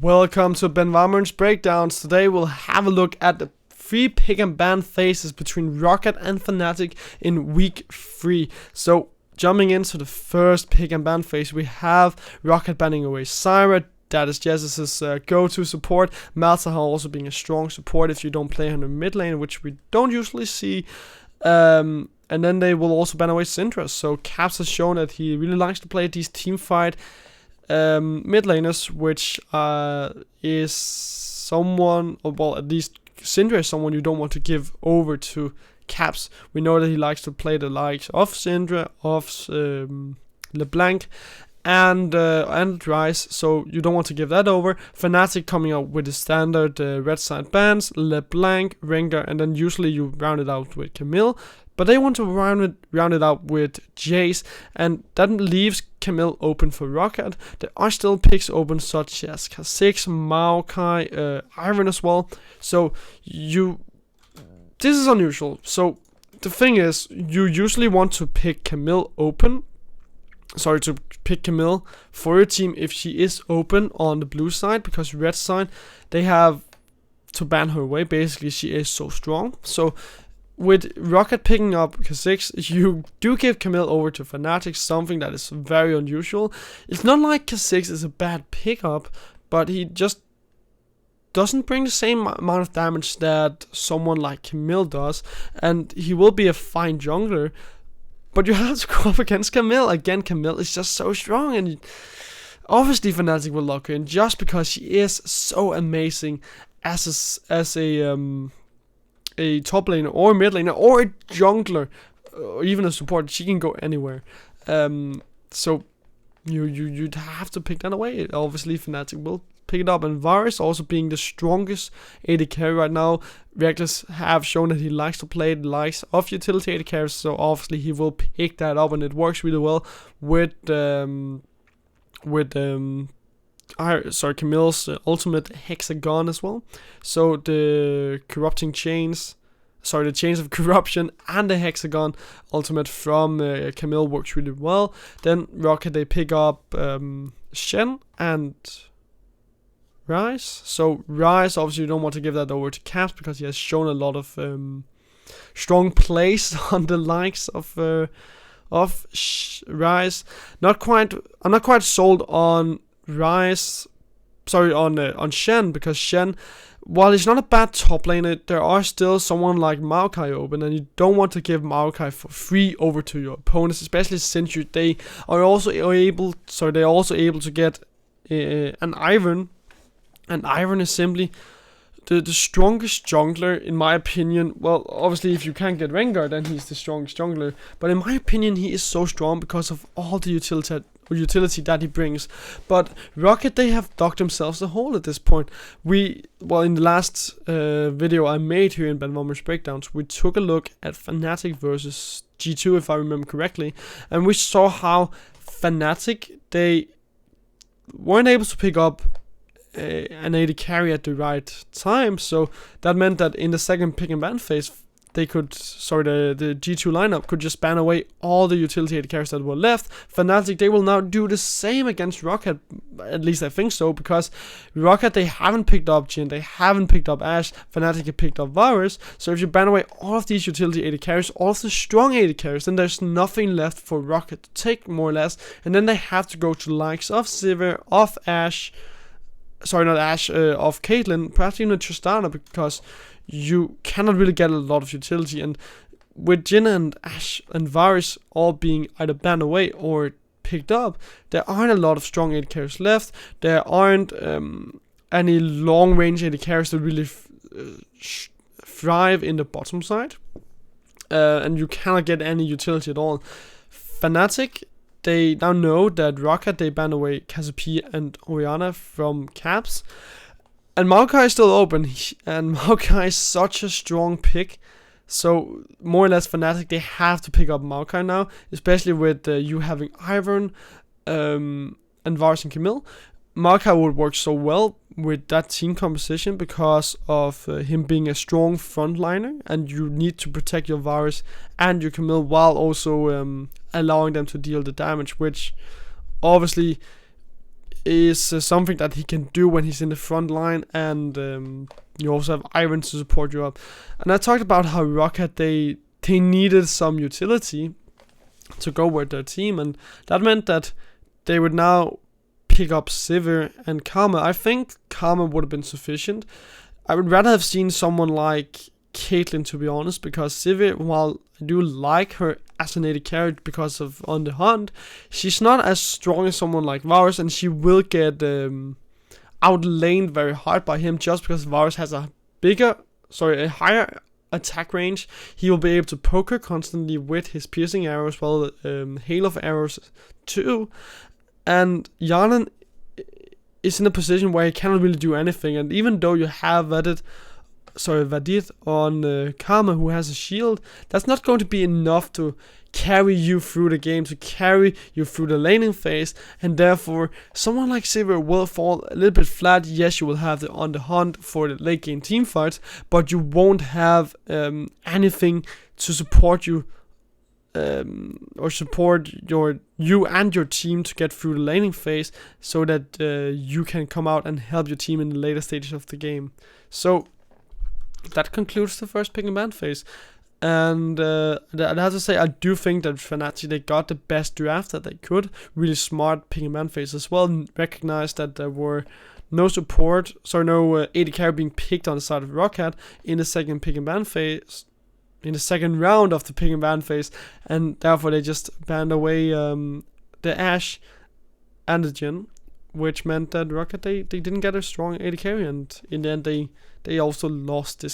Welcome to Benvarmeren's Breakdowns. Today we'll have a look at the 3 pick and ban phases between Roccat and Fnatic in week 3. So jumping into the first pick and ban phase, we have Roccat banning away Zyra. That is Jess's go-to support. Malzahar also being a strong support if you don't play her in the mid lane, which we don't usually see. And then they will also ban away Syndra. So Caps has shown that he really likes to play these team fight mid laners, which is someone, or well, at least Syndra is someone you don't want to give over to Caps. We know that he likes to play the likes of Syndra, of LeBlanc, and Rise, so you don't want to give that over. Fnatic coming out with the standard red side bans, LeBlanc, Rengar, and then usually you round it out with Camille. But they want to round it out with Jace, and that leaves Camille open for Roccat. There are still picks open such as Kha'Zix, Maokai, Iron as well. So this is unusual. So the thing is, you usually want to pick Camille to pick Camille for your team if she is open on the blue side, because red side, they have to ban her away. Basically, she is so strong. So with Roccat picking up Kha'Zix, you do give Camille over to Fnatic, something that is very unusual. It's not like Kha'Zix is a bad pickup, but he just doesn't bring the same amount of damage that someone like Camille does, and he will be a fine jungler. But you have to go up against Camille. Again, Camille is just so strong, and obviously Fnatic will lock her in just because she is so amazing as a top laner or mid laner or a jungler or even a support. She can go anywhere. So you'd have to pick that away. Obviously Fnatic will pick it up, and VODS also being the strongest AD carry right now. Reckless have shown that he likes to play the likes of utility AD carries, so obviously he will pick that up, and it works really well with Camille's ultimate hexagon as well. So the the chains of corruption and the hexagon ultimate from Camille works really well. Then Roccat, they pick up Shen and Rise. So Rise, obviously you don't want to give that over to Caps because he has shown a lot of strong plays on the likes of Rise. I'm not quite sold on Rise. Sorry, on Shen, because Shen, while he's not a bad top laner, there are still someone like Maokai open, and you don't want to give Maokai for free over to your opponents, especially since they are also able to get an Iron. And Iron is simply the strongest jungler, in my opinion. Well, obviously, if you can't get Rengar, then he's the strongest jungler. But in my opinion, he is so strong because of all the utility that he brings. But Roccat, they have dug themselves a hole at this point. In the last video I made here in Benvarmeren's Breakdowns, we took a look at Fnatic versus G2, if I remember correctly. And we saw how Fnatic, they weren't able to pick up an AD carry at the right time, so that meant that in the second pick and ban phase, the G2 lineup could just ban away all the utility AD carries that were left. Fnatic, they will now do the same against Roccat, at least I think so, because Roccat, they haven't picked up Jhin, they haven't picked up Ashe, Fnatic have picked up VODS. So if you ban away all of these utility AD carries, all of the strong AD carries, then there's nothing left for Roccat to take, more or less, and then they have to go to the likes of Sivir, of Ashe, of Caitlyn, perhaps even Tristana, because you cannot really get a lot of utility. And with Jhin and Ashe and VODS all being either banned away or picked up, there aren't a lot of strong AD carries left. There aren't any long range AD carries that really thrive in the bottom side, and you cannot get any utility at all. Fnatic, they now know that Roccat, they ban away Cassiopeia and Orianna from Caps. And Maokai is still open, and Maokai is such a strong pick. So, more or less, Fnatic, they have to pick up Maokai now, especially with you having Ivern and VODS and Camille. Maokai would work so well with that team composition because of him being a strong frontliner, and you need to protect your VODS and your Camille while also allowing them to deal the damage, which obviously is something that he can do when he's in the front line, and you also have Iron to support you up. And I talked about how Roccat, they needed some utility to go with their team, and that meant that they would now pick up Sivir and Karma. I think Karma would have been sufficient. I would rather have seen someone like Caitlyn, to be honest, because Sivir, while I do like her as an AD carry because of On the Hunt, she's not as strong as someone like Varus, and she will get outlaned very hard by him just because Varus has a higher attack range. He will be able to poke her constantly with his piercing arrows, well, hail of arrows too. And Jarlan is in a position where he cannot really do anything, and even though you have Vadit on Karma, who has a shield, that's not going to be enough to carry you through the game, to carry you through the laning phase, and therefore someone like Sivir will fall a little bit flat. Yes, you will have the On the Hunt for the late game team fights, but you won't have anything to support you or support you and your team to get through the laning phase, so that you can come out and help your team in the later stages of the game. So that concludes the first pick and ban phase. And I have to say, I do think that Fnatic, they got the best draft that they could. Really smart pick and ban phase as well. And recognized that there were no AD carry being picked on the side of Roccat in the second pick and ban phase, in the second round of the pick and ban phase, and therefore they just banned away the Ashe and the Jhin, which meant that Roccat, they didn't get a strong AD carry, and in the end they also lost this